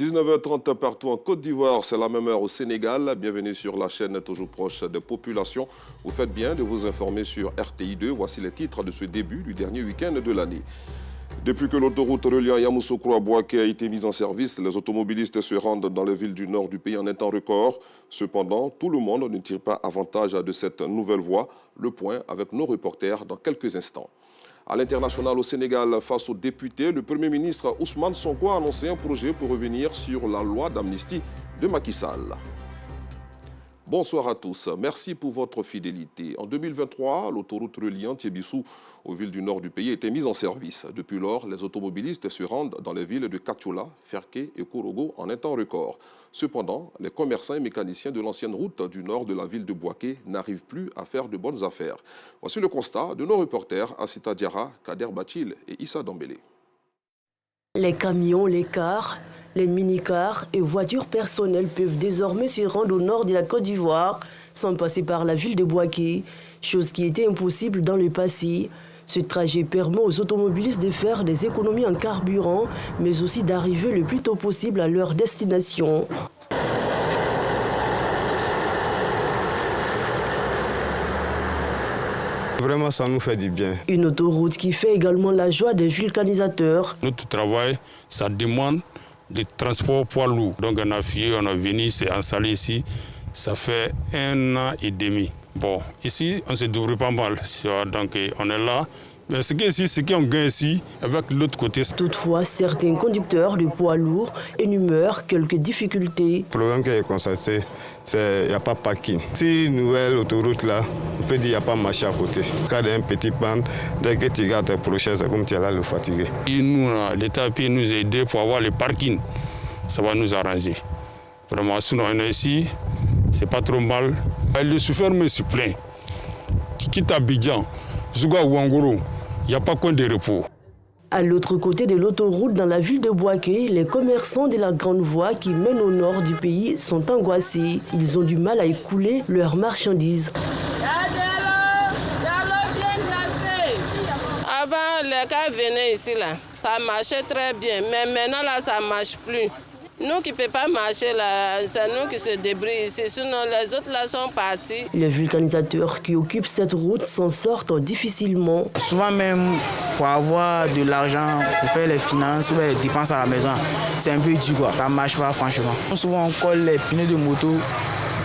19h30 partout en Côte d'Ivoire, c'est la même heure au Sénégal. Bienvenue sur la chaîne toujours proche des populations. Vous faites bien de vous informer sur RTI2. Voici les titres de ce début du dernier week-end de l'année. Depuis que l'autoroute reliant Yamoussoukro à Bouaké a été mise en service, les automobilistes se rendent dans les villes du nord du pays en un temps record. Cependant, tout le monde ne tire pas avantage de cette nouvelle voie. Le point avec nos reporters dans quelques instants. À l'international au Sénégal, face aux députés, le Premier ministre Ousmane Sonko a annoncé un projet pour revenir sur la loi d'amnistie de Macky Sall. Bonsoir à tous, merci pour votre fidélité. En 2023, l'autoroute reliant Tiébissou aux villes du nord du pays a été mise en service. Depuis lors, les automobilistes se rendent dans les villes de Katiola, Ferké et Korogo en un temps record. Cependant, les commerçants et mécaniciens de l'ancienne route du nord de la ville de Bouaké n'arrivent plus à faire de bonnes affaires. Voici le constat de nos reporters Assita Diarra, Kader Bachil et Issa Dambélé. Les camions, les cars, les mini-cars et voitures personnelles peuvent désormais se rendre au nord de la Côte d'Ivoire sans passer par la ville de Bouaké, chose qui était impossible dans le passé. Ce trajet permet aux automobilistes de faire des économies en carburant, mais aussi d'arriver le plus tôt possible à leur destination. Vraiment, ça nous fait du bien. Une autoroute qui fait également la joie des vulcanisateurs. Notre travail, ça demande des transports poids lourds. Donc on a fui, on est venu, c'est installé ici. Ça fait 1 an et demi. Bon, ici, on se débrouille pas mal. Donc on est là. Mais ce qu'on gagne ici, avec l'autre côté. Toutefois, certains conducteurs de poids lourds énumèrent quelques difficultés. Le problème que j'ai constaté, c'est qu'il n'y a pas de parking. Si une nouvelle autoroute là, on peut dire qu'il n'y a pas de marché à côté. Quand il y a un petit pan, dès que tu regardes tes prochains, c'est comme tu es là le fatigué. Nous, l'État peut nous aider pour avoir le parking. Ça va nous arranger. Vraiment, sinon on est ici, c'est pas trop mal. Le chauffeur me se plaint. Quitte à Abidjan, Zouga ou Angoro, il n'y a pas coin de repos. À l'autre côté de l'autoroute, dans la ville de Bouaké, les commerçants de la grande voie qui mène au nord du pays sont angoissés. Ils ont du mal à écouler leurs marchandises. Avant, les gars venaient ici, là, ça marchait très bien, mais maintenant, là, ça ne marche plus. Nous qui ne pouvons pas marcher là, c'est nous qui se débrouillons ici, sinon les autres là sont partis. Les vulcanisateurs qui occupent cette route s'en sortent difficilement. Souvent même pour avoir de l'argent, pour faire les finances ou les dépenses à la maison, c'est un peu dur quoi, ça ne marche pas franchement. Souvent on colle les pneus de moto,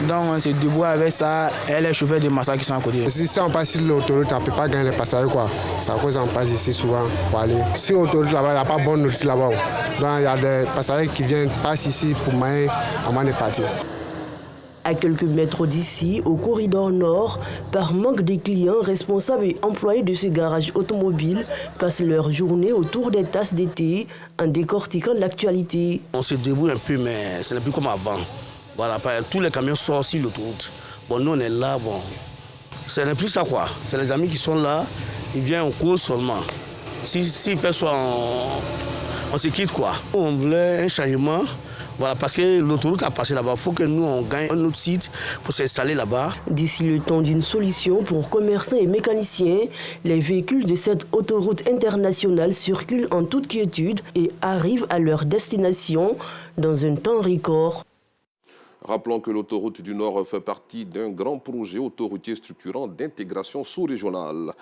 donc on se débrouille avec ça et les chauffeurs de Massa qui sont à côté. Si on passe sur l'autoroute, on ne peut pas gagner les passagers quoi. C'est à cause qu'on passe ici souvent pour aller. Si l'autoroute là-bas, il n'y a pas de bonne route là-bas. Donc il y a des passagers qui viennent passer ici pour manger avant de partir. À quelques mètres d'ici, au corridor nord, par manque de clients, responsables et employés de ce garage automobile passent leur journée autour des tasses d'été en décortiquant l'actualité. On se débrouille un peu, mais ce n'est plus comme avant. Voilà, tous les camions sortent sur l'autoroute. Bon, nous on est là, bon, ce n'est plus ça quoi. C'est les amis qui sont là, ils viennent en cours seulement. S'il fait soit on se quitte quoi. On voulait un changement, voilà, parce que l'autoroute a passé là-bas. Il faut que nous on gagne un autre site pour s'installer là-bas. D'ici le temps d'une solution pour commerçants et mécaniciens, les véhicules de cette autoroute internationale circulent en toute quiétude et arrivent à leur destination dans un temps record. Rappelons que l'autoroute du Nord fait partie d'un grand projet autoroutier structurant d'intégration sous-régionale.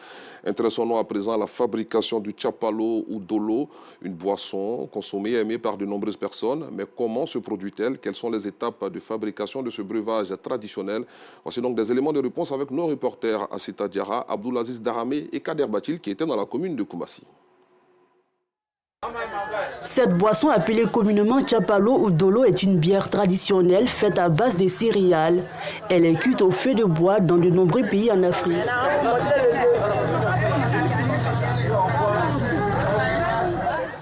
Intéressons-nous à présent à la fabrication du tchapalo ou dolo, une boisson consommée et aimée par de nombreuses personnes. Mais comment se produit-elle? Quelles sont les étapes de fabrication de ce breuvage traditionnel? Voici donc des éléments de réponse avec nos reporters Assita Diarra, Abdoulaziz Daramé et Kader Bachil qui étaient dans la commune de Koumassi. Cette boisson appelée communément tchapalo ou dolo est une bière traditionnelle faite à base de céréales. Elle est cuite au feu de bois dans de nombreux pays en Afrique.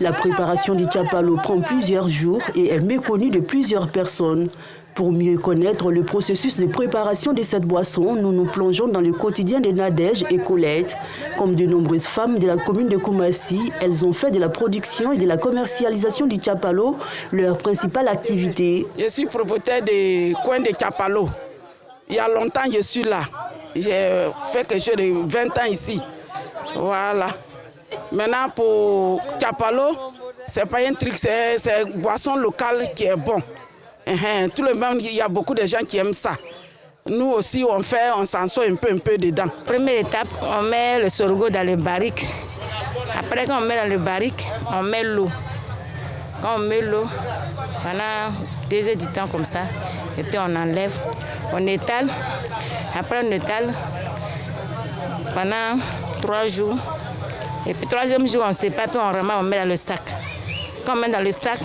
La préparation du tchapalo prend plusieurs jours et est méconnue de plusieurs personnes. Pour mieux connaître le processus de préparation de cette boisson, nous nous plongeons dans le quotidien de Nadège et Colette. Comme de nombreuses femmes de la commune de Koumassi, elles ont fait de la production et de la commercialisation du tchapalo leur principale activité. Je suis propriétaire des coins de tchapalo. Il y a longtemps je suis là. J'ai fait quelque chose de 20 ans ici. Voilà. Maintenant pour tchapalo, c'est pas un truc, c'est une boisson locale qui est bon. Tout le monde, il y a beaucoup de gens qui aiment ça. Nous aussi, on s'en sort un peu dedans. Première étape, on met le sorgho dans le barrique. Après, quand on met dans le barrique, on met l'eau. Quand on met l'eau, pendant 2 heures du temps comme ça, et puis on enlève, on étale. Après, on étale pendant 3 jours. Et puis 3e jour, on sépare tout, on remet, on met dans le sac. Quand on met dans le sac,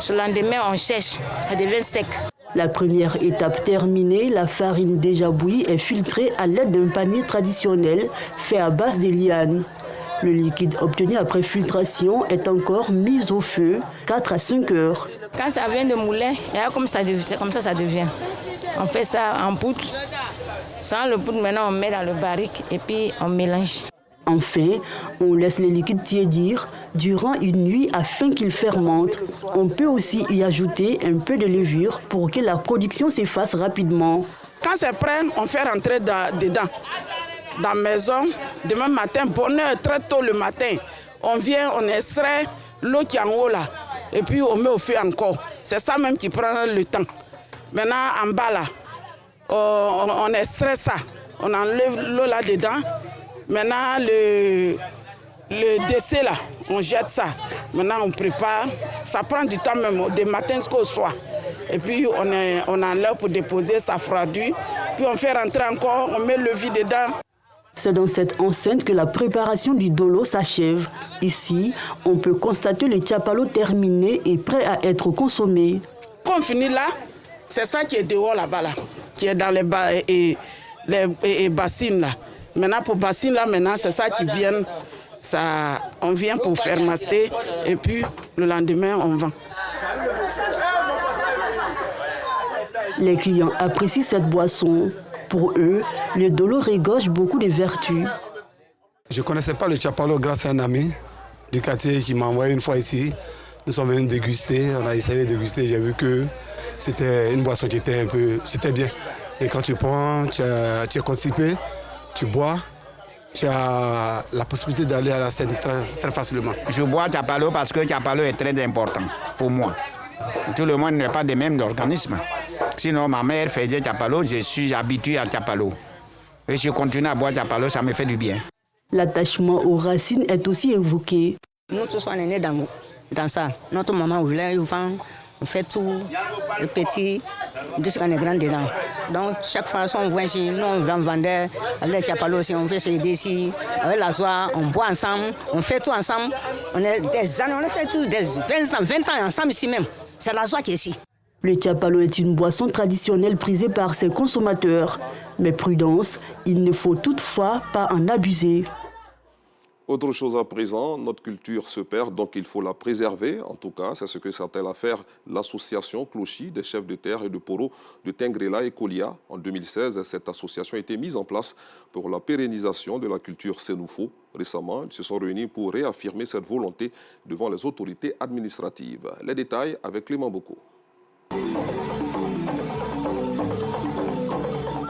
le lendemain, on cherche, ça devient sec. La première étape terminée, la farine déjà bouillie est filtrée à l'aide d'un panier traditionnel fait à base de lianes. Le liquide obtenu après filtration est encore mis au feu 4 à 5 heures. Quand ça vient de moulin, comme ça ça devient. On fait ça en poudre. Sans le poudre, maintenant on met dans le barrique et puis on mélange. Enfin, on laisse les liquides tiédir durant une nuit afin qu'ils fermentent. On peut aussi y ajouter un peu de levure pour que la production se fasse rapidement. Quand c'est prêt, on fait rentrer dedans. Dans la maison, demain matin, bonne heure, très tôt le matin, on vient, on extrait l'eau qui est en haut là, et puis on met au feu encore. C'est ça même qui prend le temps. Maintenant, en bas là, on extrait ça, on enlève l'eau là dedans. Maintenant, le décès là, on jette ça. Maintenant, on prépare. Ça prend du temps même, du matin jusqu'au soir. Et puis, on enlève pour déposer, ça froidit. Puis, on fait rentrer encore, on met le vide dedans. C'est dans cette enceinte que la préparation du dolo s'achève. Ici, on peut constater le tchapalo terminé et prêt à être consommé. Quand on finit là, c'est ça qui est dehors là-bas, là, qui est dans les bassines là. Maintenant, pour bassines là, maintenant, c'est ça qui vient. Ça, on vient pour faire master et puis le lendemain, on vend. Les clients apprécient cette boisson. Pour eux, le dolo regorge beaucoup de vertus. Je ne connaissais pas le tchapalo grâce à un ami du quartier qui m'a envoyé une fois ici. Nous sommes venus déguster, on a essayé de déguster, j'ai vu que c'était une boisson qui était c'était bien. Et quand tu prends, tu es constipé, tu bois, tu as la possibilité d'aller à la scène très, très facilement. Je bois tchapalo parce que tchapalo est très important pour moi. Tout le monde n'est pas des mêmes organismes. Sinon, ma mère faisait tchapalo, je suis habitué à tchapalo. Et je continue à boire tchapalo, ça me fait du bien. L'attachement aux racines est aussi évoqué. Nous tous, on est nés dans ça. Notre maman voulait, on fait tout, les petits, jusqu'à les grands dedans. Donc, chaque fois qu'on voit ici, nous, on vendait avec le tchapalo aussi, on fait s'aider ici, avec la joie, on boit ensemble, on fait tout ensemble. On est des années, on a fait tout, des 20 ans ensemble ici même. C'est la joie qui est ici. Le tchapalo est une boisson traditionnelle prisée par ses consommateurs. Mais prudence, il ne faut toutefois pas en abuser. Autre chose à présent, notre culture se perd, donc il faut la préserver. En tout cas, c'est ce que s'attelle à faire l'association Clochi des chefs de terre et de poro de Tengrela et Kolia. En 2016, cette association a été mise en place pour la pérennisation de la culture sénoufo. Récemment, ils se sont réunis pour réaffirmer cette volonté devant les autorités administratives. Les détails avec Clément Boko.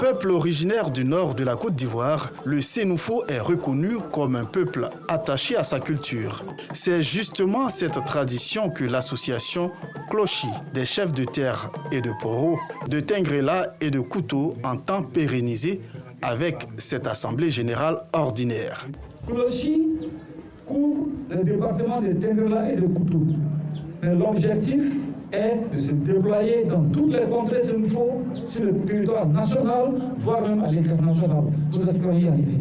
Peuple originaire du nord de la Côte d'Ivoire, le Sénoufo est reconnu comme un peuple attaché à sa culture. C'est justement cette tradition que l'association Clochi des chefs de terre et de poro de Tengrela et de Kouto entend pérenniser avec cette assemblée générale ordinaire. Clochi couvre le département de Tengrela et de Kouto. Mais l'objectif est de se déployer dans toutes les contrées sénoufo sur le territoire national, voire même à l'international. Nous espérons y arriver.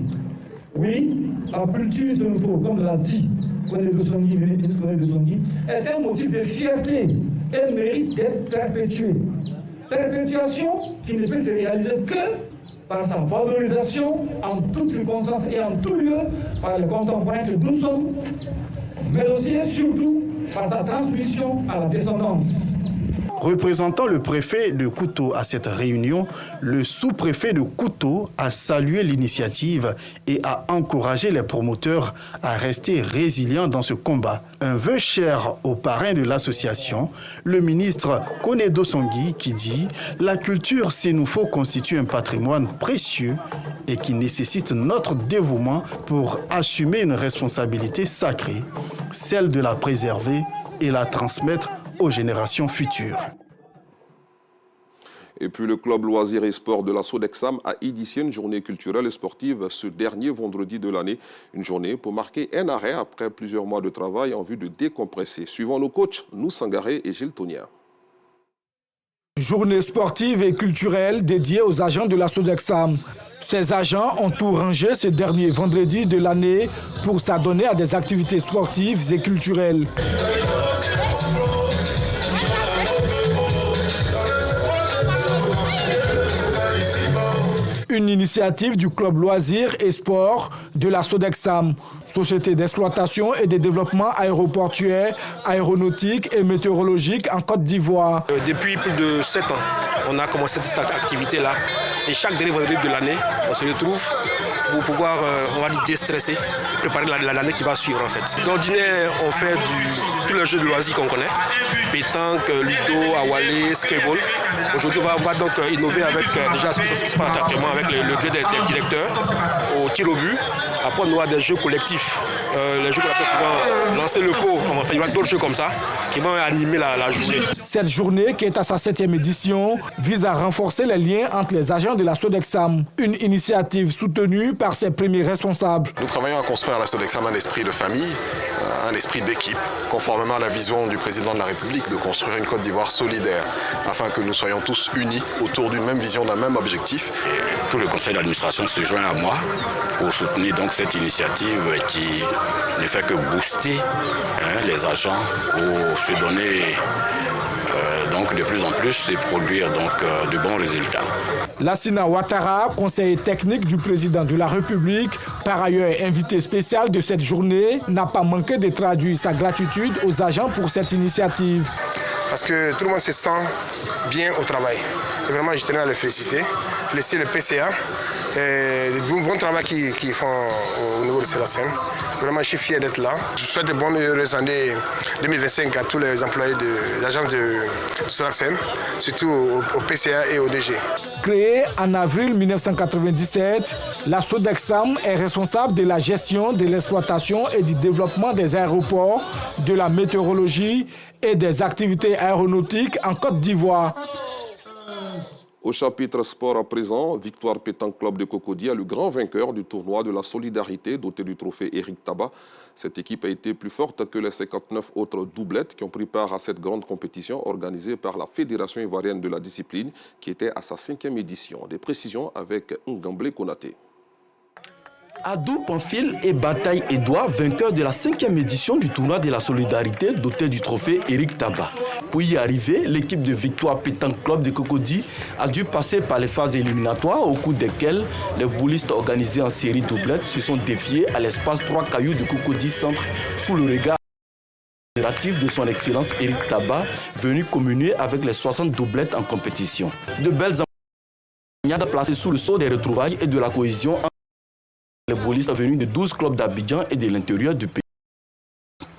Oui, la culture sénoufo, comme l'a dit le ministre de Songi, est un motif de fierté. Elle mérite d'être perpétuée. Perpétuation qui ne peut se réaliser que par sa valorisation en toutes circonstances et en tout lieu par les contemporains que nous sommes, mais aussi et surtout par sa transmission à la descendance. Représentant le préfet de Kouto à cette réunion, le sous-préfet de Kouto a salué l'initiative et a encouragé les promoteurs à rester résilients dans ce combat. Un vœu cher au parrain de l'association, le ministre Konedo Songi, qui dit « La culture sénoufo constitue un patrimoine précieux et qui nécessite notre dévouement pour assumer une responsabilité sacrée, celle de la préserver et la transmettre aux générations futures. Et puis le club loisirs et sport de la Sodexam a initié une journée culturelle et sportive ce dernier vendredi de l'année. Une journée pour marquer un arrêt après plusieurs mois de travail en vue de décompresser. Suivant nos coachs, Nou Sangaré et Gilles Tonia. Journée sportive et culturelle dédiée aux agents de la Sodexam. Ces agents ont tout rangé ce dernier vendredi de l'année pour s'adonner à des activités sportives et culturelles. Une initiative du club loisirs et sport de la Sodexam, société d'exploitation et de développement aéroportuaire, aéronautique et météorologique en Côte d'Ivoire. Depuis plus de 7 ans, on a commencé cette activité-là. Et chaque dernier vendredi de l'année, on se retrouve pour pouvoir, on va dire, déstresser et préparer l'année qui va suivre en fait. D'ordinaire, on fait tous les jeux de loisirs qu'on connaît, pétanque, ludo, awalé, skateball. Aujourd'hui, on va donc innover avec déjà ce qui se passe actuellement avec le jeu des directeurs au tir au but. Après, on aura des jeux collectifs. Les jeux qu'on appelle souvent lancer le pot. Il y aura d'autres jeux comme ça qui vont animer la journée. Cette journée, qui est à sa 7e édition, vise à renforcer les liens entre les agents de la Sodexam. Une initiative soutenue par ses premiers responsables. Nous travaillons à construire à la Sodexam un esprit de famille, un esprit d'équipe, conformément à la vision du président de la République de construire une Côte d'Ivoire solidaire, afin que nous soyons tous unis autour d'une même vision, d'un même objectif. Et tout le conseil d'administration se joint à moi pour soutenir donc cette initiative qui ne fait que booster les agents pour se donner donc de plus en plus et produire donc de bons résultats. Lassina Ouattara, conseiller technique du président de la République, par ailleurs invité spécial de cette journée, n'a pas manqué de traduire sa gratitude aux agents pour cette initiative. Parce que tout le monde se sent bien au travail. Et vraiment, je tenais à le féliciter. Féliciter le PCA et le bon travail qu'ils font au niveau de Sodexam. Vraiment, je suis fier d'être là. Je souhaite de bonnes et heureuses années 2025 à tous les employés de l'agence de Sodexam, surtout au PCA et au DG. Créée en avril 1997, la Sodexam est responsable de la gestion, de l'exploitation et du développement des aéroports, de la météorologie et des activités aéronautiques en Côte d'Ivoire. Au chapitre sport à présent, Victoire Pétanque Club de Cocody est le grand vainqueur du tournoi de la solidarité doté du trophée Éric Tabat. Cette équipe a été plus forte que les 59 autres doublettes qui ont pris part à cette grande compétition organisée par la Fédération ivoirienne de la discipline qui était à sa 5e édition. Des précisions avec Ngamblé Konaté. Adou Pamphile et Bataille Edouard, vainqueurs de la 5e édition du tournoi de la solidarité doté du trophée Éric Tabat. Pour y arriver, l'équipe de Victoire Pétanque Club de Cocody a dû passer par les phases éliminatoires au cours desquelles les boulistes organisés en série doublette se sont défiés à l'espace 3 cailloux de Cocody Centre sous le regard admiratif de son excellence Éric Tabat, venu communier avec les 60 doublettes en compétition. De belles empoignades placées sous le sceau des retrouvailles et de la cohésion entre les boulistes venus de 12 clubs d'Abidjan et de l'intérieur du pays.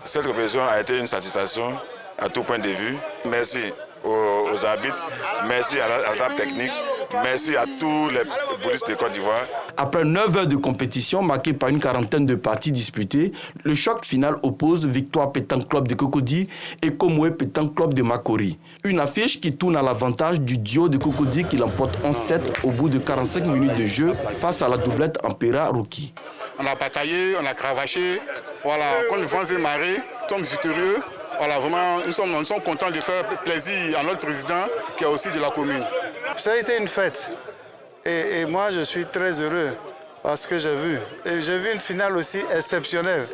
Cette compétition a été une satisfaction à tout point de vue. Merci aux arbitres, merci à la table technique, merci à tous les boulistes de Côte d'Ivoire. Après 9 heures de compétition marquée par une quarantaine de parties disputées, le choc final oppose Victoire Pétanque Club de Cocody et Komoué Pétanque Club de Makori. Une affiche qui tourne à l'avantage du duo de Cocody qui l'emporte 11-7 au bout de 45 minutes de jeu face à la doublette Ampera-Rookie. On a bataillé, on a cravaché, voilà, quand le vent s'est marré, nous sommes victorieux. Voilà, vraiment, nous sommes contents de faire plaisir à notre président qui est aussi de la commune. Ça a été une fête et moi je suis très heureux parce que j'ai vu. Et j'ai vu une finale aussi exceptionnelle.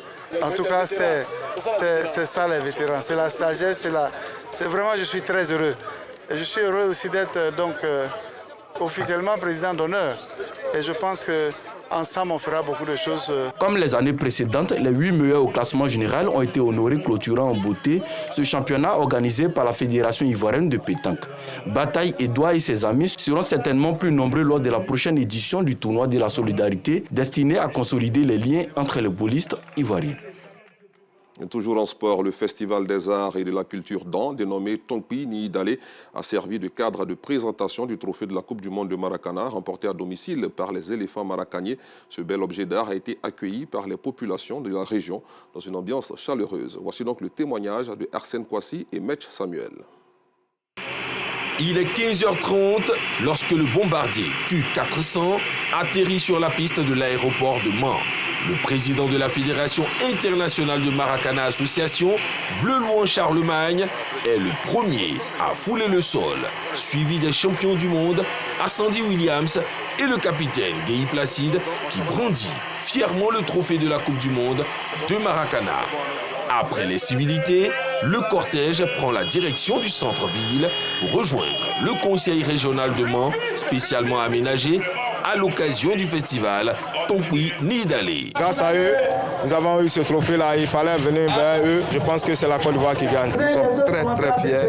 En tout cas, c'est ça les vétérans, c'est la sagesse, c'est vraiment, je suis très heureux. Et je suis heureux aussi d'être donc officiellement président d'honneur. Et je pense que ensemble, on fera beaucoup de choses. Comme les années précédentes, les 8 meilleurs au classement général ont été honorés, clôturant en beauté ce championnat organisé par la Fédération ivoirienne de pétanque. Bataille Edouard et ses amis seront certainement plus nombreux lors de la prochaine édition du tournoi de la solidarité, destiné à consolider les liens entre les boulistes ivoiriens. Toujours en sport, le Festival des Arts et de la Culture d'An, dénommé Tongpi Niidale, a servi de cadre de présentation du trophée de la Coupe du Monde de Maracana, remporté à domicile par les éléphants maracaniers. Ce bel objet d'art a été accueilli par les populations de la région dans une ambiance chaleureuse. Voici donc le témoignage de Arsène Kwasi et Metch Samuel. Il est 15h30 lorsque le bombardier Q400 atterrit sur la piste de l'aéroport de Mans. Le président de la Fédération internationale de Maracana Association, Bleu Louan Charlemagne, est le premier à fouler le sol, suivi des champions du monde, Ascendi Williams et le capitaine Guy Placide, qui brandit fièrement le trophée de la Coupe du Monde de Maracana. Après les civilités, le cortège prend la direction du centre-ville pour rejoindre le conseil régional de Mans, spécialement aménagé à l'occasion du festival Tongpi Niidale. Grâce à eux, nous avons eu ce trophée-là. Il fallait venir vers eux. Je pense que c'est la Côte d'Ivoire qui gagne. Nous sommes très fiers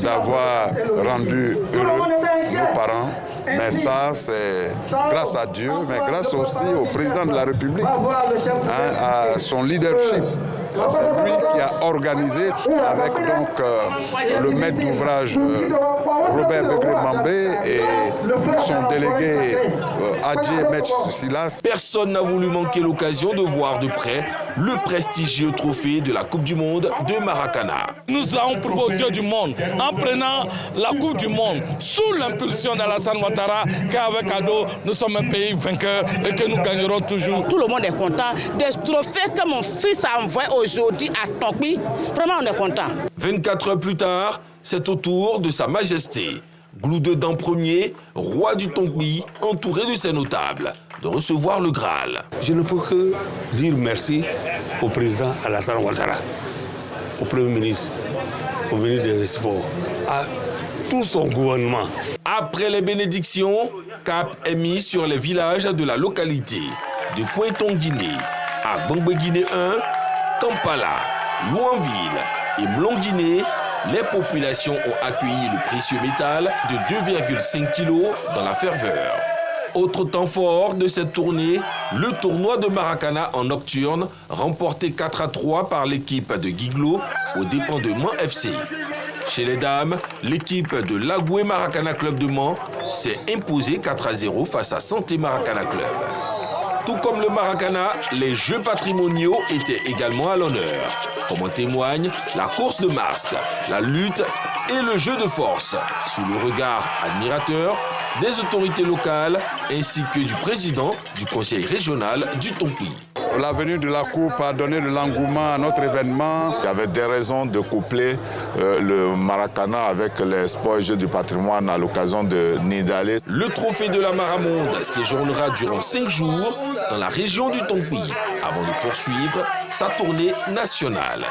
d'avoir rendu heureux nos parents. Mais ça, c'est grâce à Dieu, mais grâce aussi au président de la République, à son leadership. C'est lui qui a organisé avec donc le maître d'ouvrage Robert Begré-Mambé et son délégué Adjé Metch Silas. Personne n'a voulu manquer l'occasion de voir de près le prestigieux trophée de la Coupe du Monde de Maracana. Nous avons prouvé aux yeux du monde, en prenant la Coupe du Monde, sous l'impulsion d'Alassane Ouattara, qu'avec Ado, nous sommes un pays vainqueur et que nous gagnerons toujours. Tout le monde est content des trophées que mon fils a envoyés aujourd'hui à Tongpi. Vraiment, on est content. 24 heures plus tard, c'est au tour de Sa Majesté, Gloudedam Ier, roi du Tongpi, entouré de ses notables, de recevoir le Graal. Je ne peux que dire merci au président Alassane Ouattara, au Premier ministre, au ministre des Sports, à tout son gouvernement. Après les bénédictions, cap est mis sur les villages de la localité, de Cointon-Guinée à Gbangbe-Guinée 1, Kampala, Louanville et Mlonguinée. Les populations ont accueilli le précieux métal de 2,5 kg dans la ferveur. Autre temps fort de cette tournée, le tournoi de Maracana en nocturne, remporté 4-3 par l'équipe de Guiglo aux dépens de Mans FC. Chez les dames, l'équipe de l'Agoué Maracana Club de Mans s'est imposée 4-0 face à Santé Maracana Club. Tout comme le Maracana, les jeux patrimoniaux étaient également à l'honneur. Comme en témoigne la course de masques, la lutte et le jeu de force, sous le regard admirateur des autorités locales ainsi que du président du conseil régional du Tongpi. La venue de la Coupe a donné de l'engouement à notre événement. Il y avait des raisons de coupler le Maracana avec les sports et jeux du patrimoine à l'occasion de Niidale. Le trophée de la Maramonde séjournera durant 5 jours dans la région du Tongpi avant de poursuivre sa tournée nationale.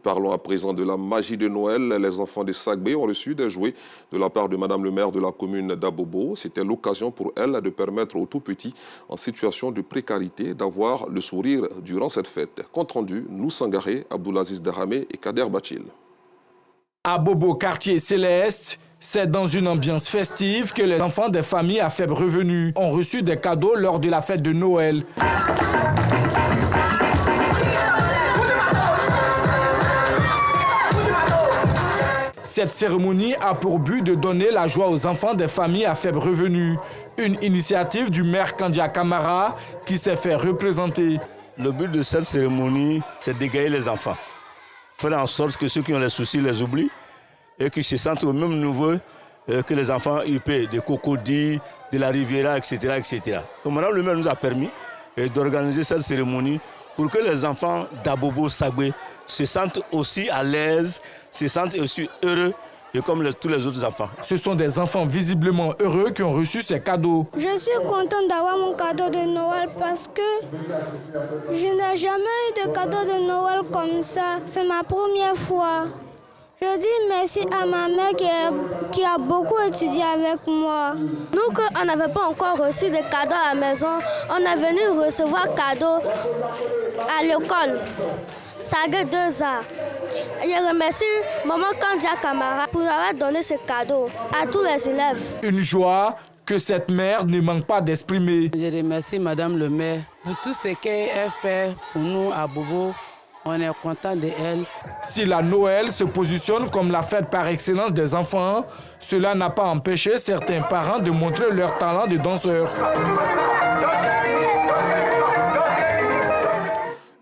Parlons à présent de la magie de Noël. Les enfants de Sagbé ont reçu des jouets de la part de Madame le maire de la commune d'Abobo. C'était l'occasion pour elle de permettre aux tout-petits en situation de précarité d'avoir le sourire durant cette fête. Compte rendu, nous Sangaré, Abdoulaziz Daramé et Kader Bachil. Abobo, quartier céleste, c'est dans une ambiance festive que les enfants des familles à faible revenu ont reçu des cadeaux lors de la fête de Noël. Cette cérémonie a pour but de donner la joie aux enfants des familles à faible revenu. Une initiative du maire Kandia Kamara qui s'est fait représenter. Le but de cette cérémonie, c'est d'égayer les enfants. Faire en sorte que ceux qui ont les soucis les oublient et qu'ils se sentent au même niveau que les enfants UP, des Cocody, de la Riviera, etc. etc. Donc maintenant, le maire nous a permis d'organiser cette cérémonie pour que les enfants d'Abobo Sagbé se sentent aussi à l'aise, se sentent aussi heureux et comme tous les autres enfants. Ce sont des enfants visiblement heureux qui ont reçu ces cadeaux. Je suis contente d'avoir mon cadeau de Noël parce que je n'ai jamais eu de cadeau de Noël comme ça. C'est ma première fois. Je dis merci à ma mère qui a beaucoup étudié avec moi. Nous, on n'avait pas encore reçu de cadeaux à la maison, on est venu recevoir cadeaux à l'école. Sagué 2 ans. Je remercie Maman Kandia Kamara pour avoir donné ce cadeau à tous les élèves. Une joie que cette mère ne manque pas d'exprimer. Je remercie Madame le maire pour tout ce qu'elle fait pour nous à Bobo. On est content d'elle. Si la Noël se positionne comme la fête par excellence des enfants, cela n'a pas empêché certains parents de montrer leur talent de danseur.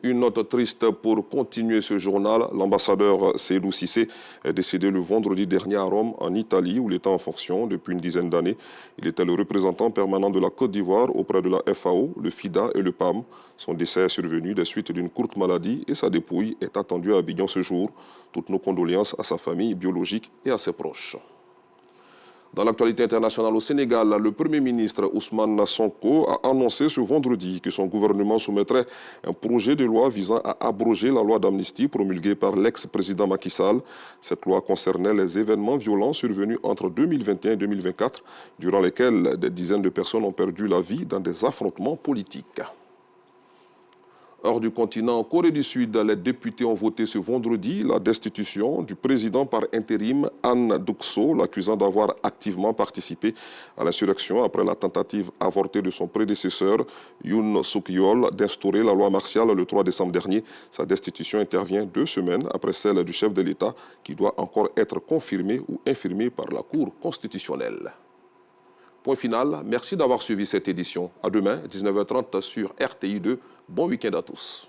Une note triste pour continuer ce journal. L'ambassadeur Seydou Cissé est décédé le vendredi dernier à Rome, en Italie, où il était en fonction depuis une dizaine d'années. Il était le représentant permanent de la Côte d'Ivoire auprès de la FAO, le FIDA et le PAM. Son décès est survenu des suites d'une courte maladie et sa dépouille est attendue à Abidjan ce jour. Toutes nos condoléances à sa famille biologique et à ses proches. Dans l'actualité internationale au Sénégal, le Premier ministre Ousmane Sonko a annoncé ce vendredi que son gouvernement soumettrait un projet de loi visant à abroger la loi d'amnistie promulguée par l'ex-président Macky Sall. Cette loi concernait les événements violents survenus entre 2021 et 2024, durant lesquels des dizaines de personnes ont perdu la vie dans des affrontements politiques. Hors du continent, en Corée du Sud, les députés ont voté ce vendredi la destitution du président par intérim Han Duck-soo, l'accusant d'avoir activement participé à l'insurrection après la tentative avortée de son prédécesseur Yoon Suk-yeol d'instaurer la loi martiale le 3 décembre dernier. Sa destitution intervient 2 semaines après celle du chef de l'État qui doit encore être confirmée ou infirmée par la Cour constitutionnelle. Point final, merci d'avoir suivi cette édition. À demain, 19h30 sur RTI2. Bon week-end à tous.